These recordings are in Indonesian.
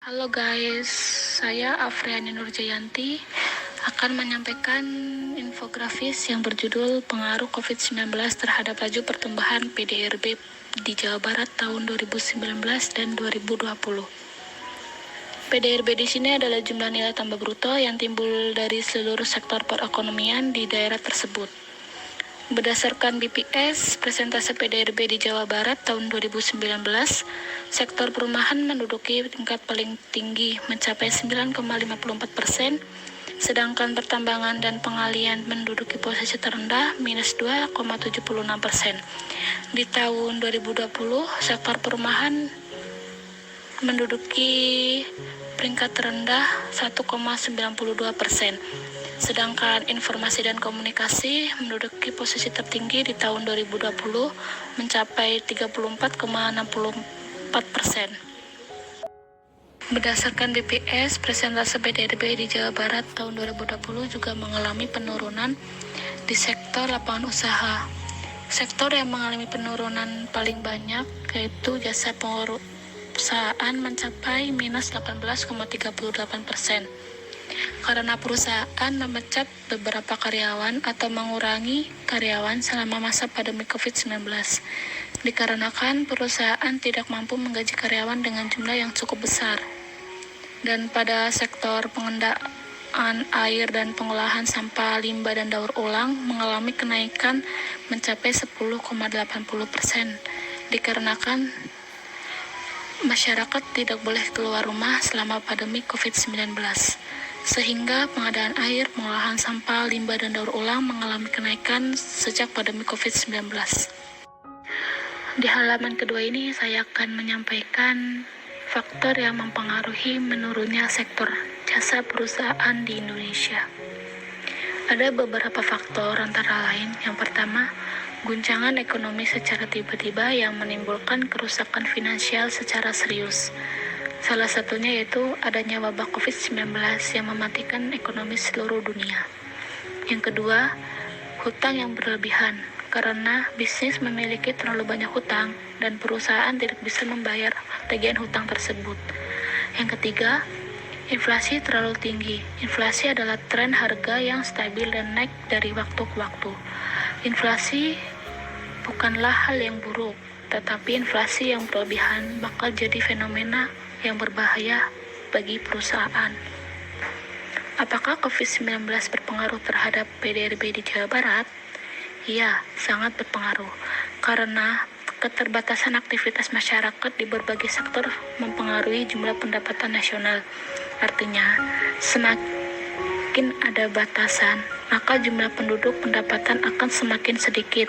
Halo guys, saya Afriani Nurjayanti akan menyampaikan infografis yang berjudul Pengaruh COVID-19 terhadap laju pertumbuhan PDRB di Jawa Barat tahun 2019 dan 2020. PDRB di sini adalah jumlah nilai tambah bruto yang timbul dari seluruh sektor perekonomian di daerah tersebut. Berdasarkan BPS, persentase PDRB di Jawa Barat tahun 2019, sektor perumahan menduduki tingkat paling tinggi mencapai 9,54%, sedangkan pertambangan dan pengalian menduduki posisi terendah minus 2,76%. Di tahun 2020, sektor perumahan menduduki peringkat terendah 1,92%. Sedangkan informasi dan komunikasi menduduki posisi tertinggi di tahun 2020 mencapai 34,64%. Berdasarkan BPS, persentase PDRB di Jawa Barat tahun 2020 juga mengalami penurunan di sektor lapangan usaha. Sektor yang mengalami penurunan paling banyak yaitu jasa perusahaan mencapai minus 18,38%. Karena perusahaan memecat beberapa karyawan atau mengurangi karyawan selama masa pandemi COVID-19. Dikarenakan perusahaan tidak mampu menggaji karyawan dengan jumlah yang cukup besar. Dan pada sektor pengelolaan air dan pengolahan sampah limbah dan daur ulang mengalami kenaikan mencapai 10,80%. Dikarenakan masyarakat tidak boleh keluar rumah selama pandemi COVID-19. Sehingga pengadaan air, pengolahan sampah, limbah, dan daur ulang mengalami kenaikan sejak pandemi COVID-19. Di halaman kedua ini saya akan menyampaikan faktor yang mempengaruhi menurunnya sektor jasa perusahaan di Indonesia. Ada beberapa faktor antara lain. Yang pertama, guncangan ekonomi secara tiba-tiba yang menimbulkan kerusakan finansial secara serius. Salah satunya yaitu adanya wabah COVID-19 yang mematikan ekonomi seluruh dunia. Yang kedua, hutang yang berlebihan karena bisnis memiliki terlalu banyak hutang dan perusahaan tidak bisa membayar tagihan hutang tersebut. Yang ketiga, inflasi terlalu tinggi. Inflasi adalah tren harga yang stabil dan naik dari waktu ke waktu. Inflasi bukanlah hal yang buruk, tetapi inflasi yang berlebihan bakal jadi fenomena yang berbahaya bagi perusahaan. Apakah COVID-19 berpengaruh terhadap PDRB di Jawa Barat? Ya, sangat berpengaruh. Karena keterbatasan aktivitas masyarakat di berbagai sektor mempengaruhi jumlah pendapatan nasional. Artinya, semakin ada batasan, maka jumlah penduduk pendapatan akan semakin sedikit.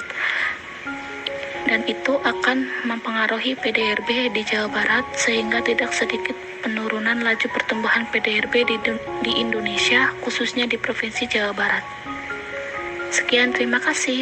Dan itu akan mempengaruhi PDRB di Jawa Barat sehingga tidak sedikit penurunan laju pertumbuhan PDRB di Indonesia, khususnya di Provinsi Jawa Barat. Sekian, terima kasih.